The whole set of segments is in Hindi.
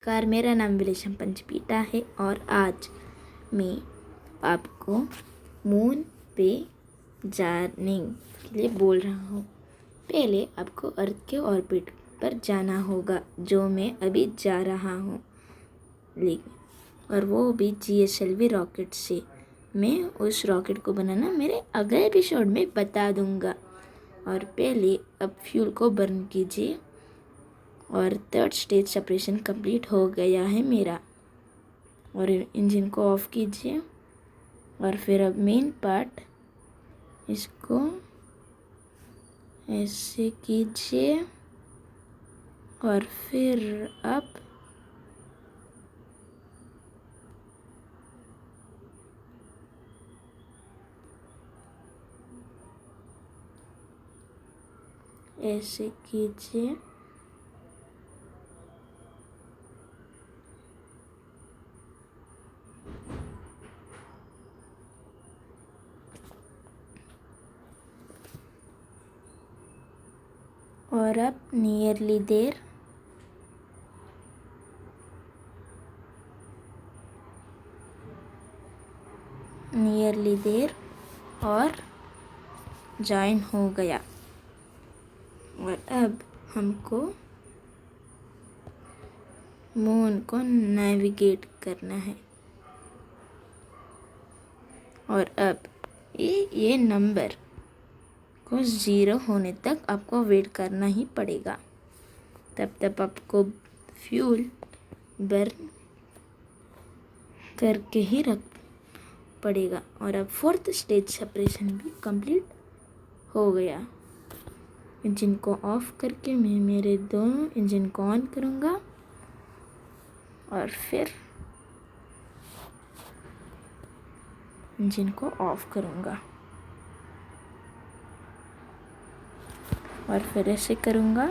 नमस्कार, मेरा नाम विलेशम पंचपीटा है और आज मैं आपको मून पे जाने के लिए बोल रहा हूँ। पहले आपको अर्थ के ऑर्बिट पर जाना होगा, जो मैं अभी जा रहा हूँ, लेकिन और वो भी GSLV रॉकेट से। मैं उस रॉकेट को बनाना मेरे अगले एपिसोड में बता दूँगा। और पहले अब फ्यूल को बर्न कीजिए और 3rd स्टेज सेपरेशन कंप्लीट हो गया है मेरा। और इंजन को ऑफ कीजिए और फिर अब मेन पार्ट इसको ऐसे कीजिए और फिर अब ऐसे कीजिए और अब नियरली देर और जॉइन हो गया। और अब हमको मून को नेविगेट करना है। और अब ये नंबर को 0 होने तक आपको वेट करना ही पड़ेगा। तब तक आपको फ्यूल बर्न करके ही रख पड़ेगा। और अब 4th स्टेज सेपरेशन भी कंप्लीट हो गया। इंजन को ऑफ करके मैं मेरे दोनों इंजन को ऑन करूँगा और फिर इंजन को ऑफ करूँगा और फिर ऐसे करूँगा।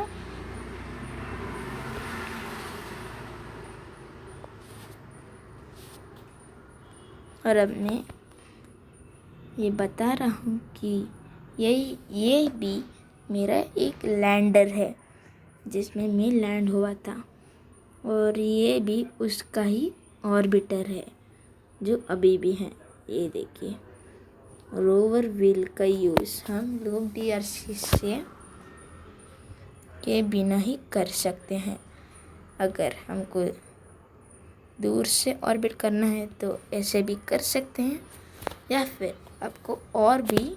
और अब मैं ये बता रहा हूँ कि ये भी मेरा एक लैंडर है जिसमें मैं लैंड हुआ था, और ये भी उसका ही ऑर्बिटर है जो अभी भी है। ये देखिए, रोवर व्हील का यूज़ हम लोग DRC से के बिना ही कर सकते हैं। अगर हमको दूर से ऑर्बिट करना है तो ऐसे भी कर सकते हैं, या फिर आपको और भी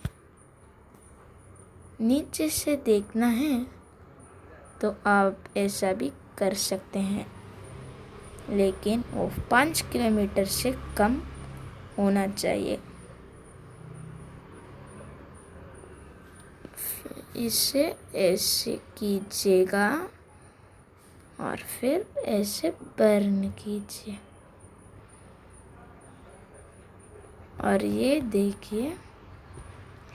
नीचे से देखना है तो आप ऐसा भी कर सकते हैं, लेकिन वो 5 किलोमीटर से कम होना चाहिए। इसे ऐसे कीजिएगा और फिर ऐसे बर्न कीजिए। और ये देखिए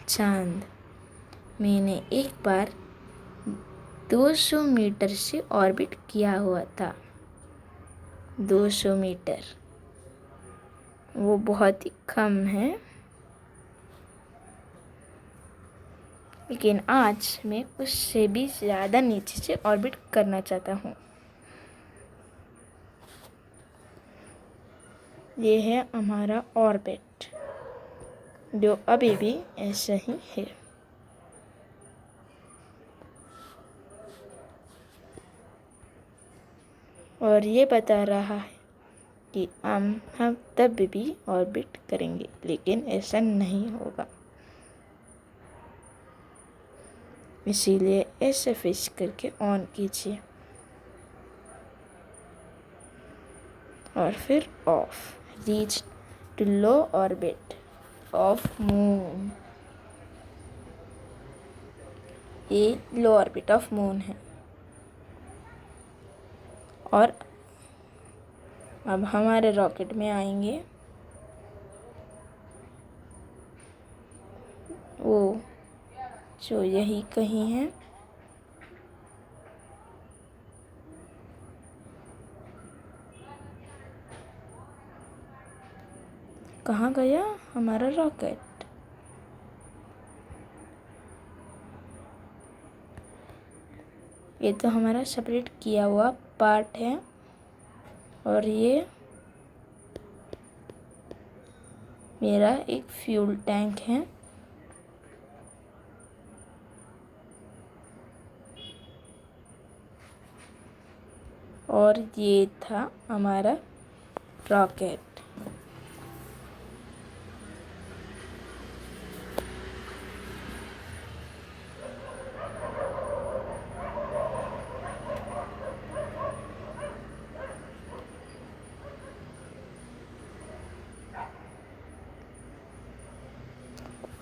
चांद, मैंने एक बार 200 मीटर से ऑर्बिट किया हुआ था। 200 मीटर वो बहुत ही कम है, लेकिन आज मैं उससे भी ज़्यादा नीचे से ऑर्बिट करना चाहता हूँ। ये है हमारा ऑर्बिट जो अभी भी ऐसा ही है। और ये बता रहा है कि हम तब भी ऑर्बिट करेंगे, लेकिन ऐसा नहीं होगा। इसीलिए ऐसे फिक्स करके ऑन कीजिए और फिर off. Reach to low orbit of moon. ये लो ऑर्बिट ऑफ मून है। और अब हमारे रॉकेट में आएंगे वो जो यही कहीं है। कहाँ गया हमारा रॉकेट? ये तो हमारा सेपरेट किया हुआ पार्ट है। और ये मेरा एक फ्यूल टैंक है। और ये था हमारा रॉकेट।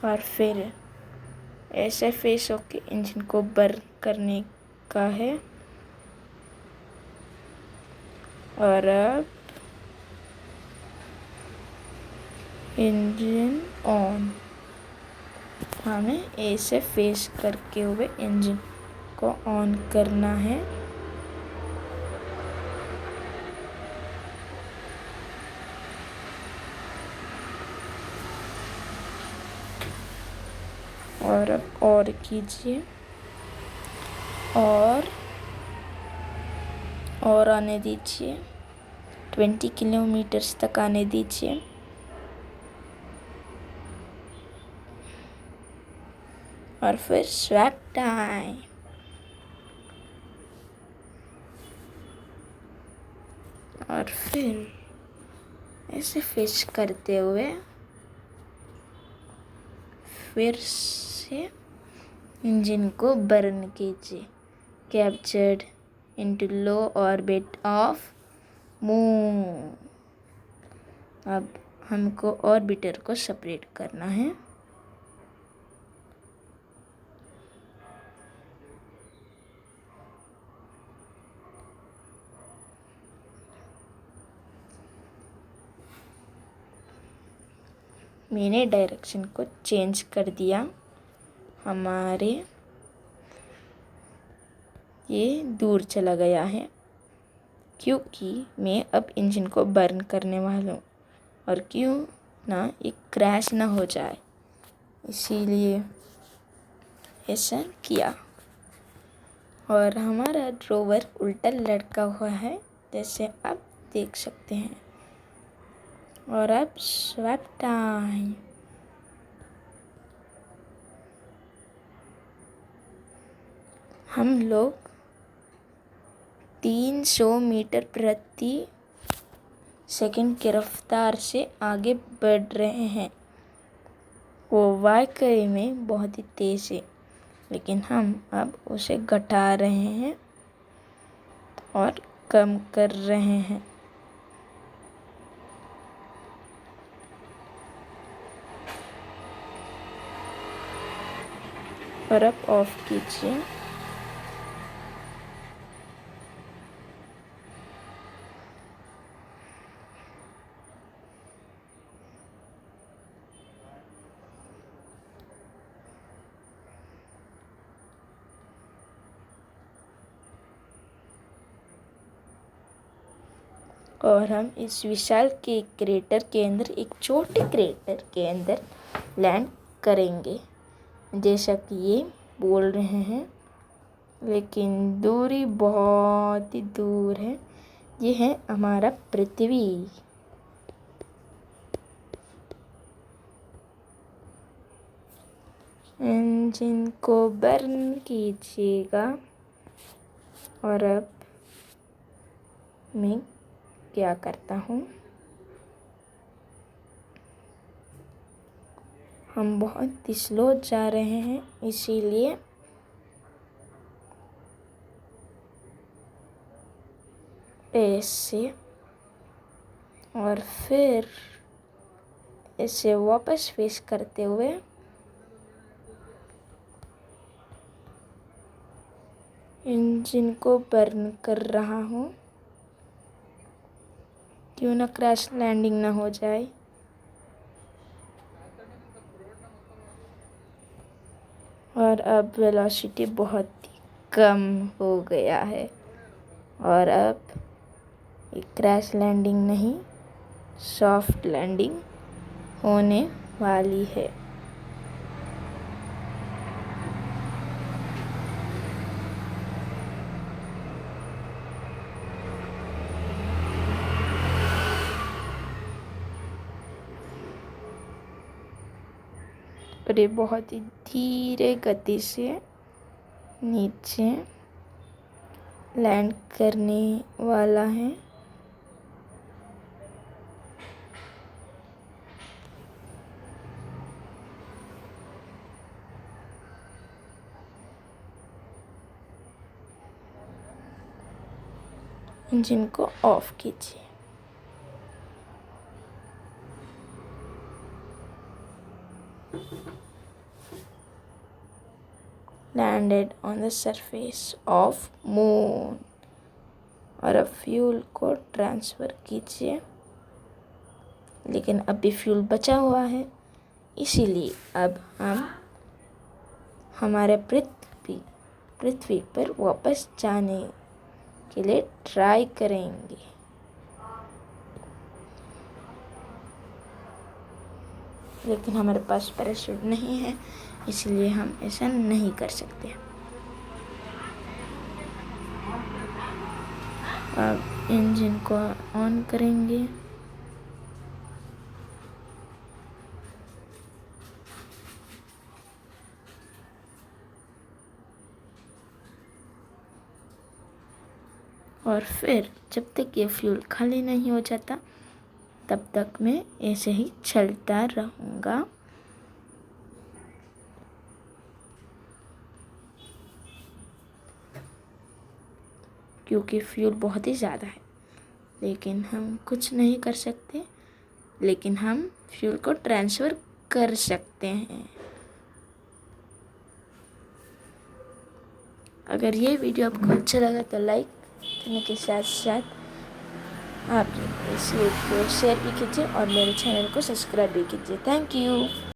और फिर ऐसे फेस होके इंजन को बर्न करने का है। और अब इंजन ऑन। हमें ऐसे फेस करके हुए इंजन को ऑन करना है। और अब और कीजिए और आने दीजिए। 20 किलोमीटर्स तक आने दीजिए। और फिर स्वैप टाइम। और फिर ऐसे फिश करते हुए फिर से इंजन को बर्न कीजिए। Captured into low orbit of moon. अब हमको ऑर्बिटर को सेपरेट करना है। मैंने डायरेक्शन को चेंज कर दिया। हमारे ये दूर चला गया है क्योंकि मैं अब इंजन को बर्न करने वाला हूँ और क्यों ना एक क्रैश ना हो जाए, इसीलिए ऐसा किया। और हमारा रोवर उल्टा लटका हुआ है, जैसे आप देख सकते हैं। और अब स्वैप टाइम। हम लोग 300 मीटर प्रति सेकंड की रफ्तार से आगे बढ़ रहे हैं। वो वाकई में बहुत ही तेज़ है, लेकिन हम अब उसे घटा रहे हैं और कम कर रहे हैं। और अब ऑफ कीजिए। और हम इस विशाल के क्रेटर के अंदर, एक छोटे क्रेटर के अंदर लैंड करेंगे, जैसा कि ये बोल रहे हैं, लेकिन दूरी बहुत ही दूर है। ये है हमारा पृथ्वी। इंजन को बर्न कीजिएगा। और अब मैं क्या करता हूँ, हम बहुत ही स्लो जा रहे हैं, इसीलिए ऐसे और फिर इसे वापस फेस करते हुए इंजन को बर्न कर रहा हूँ, क्यों ना क्रैश लैंडिंग ना हो जाए। और अब वेलोसिटी बहुत ही कम हो गया है और अब एक क्रैश लैंडिंग नहीं, सॉफ्ट लैंडिंग होने वाली है। और ये बहुत ही धीरे गति से नीचे लैंड करने वाला है। इंजन को ऑफ कीजिए। Landed on the surface of moon. और अब फ्यूल को ट्रांसफ़र कीजिए, लेकिन अभी फ्यूल बचा हुआ है, इसीलिए अब हम हमारे पृथ्वी पर वापस जाने के लिए ट्राई करेंगे। लेकिन हमारे पास पैराशूट नहीं है, इसलिए हम ऐसा नहीं कर सकते। अब इंजन को ऑन करेंगे। और फिर जब तक ये फ्यूल खाली नहीं हो जाता तब तक मैं ऐसे ही चलता रहूँगा। क्योंकि फ्यूल बहुत ही ज़्यादा है, लेकिन हम कुछ नहीं कर सकते, लेकिन हम फ्यूल को ट्रांसफ़र कर सकते हैं। अगर ये वीडियो आपको अच्छा लगा तो लाइक करने के साथ साथ आप इस वीडियो को शेयर भी कीजिए और मेरे चैनल को सब्सक्राइब भी कीजिए। Thank you.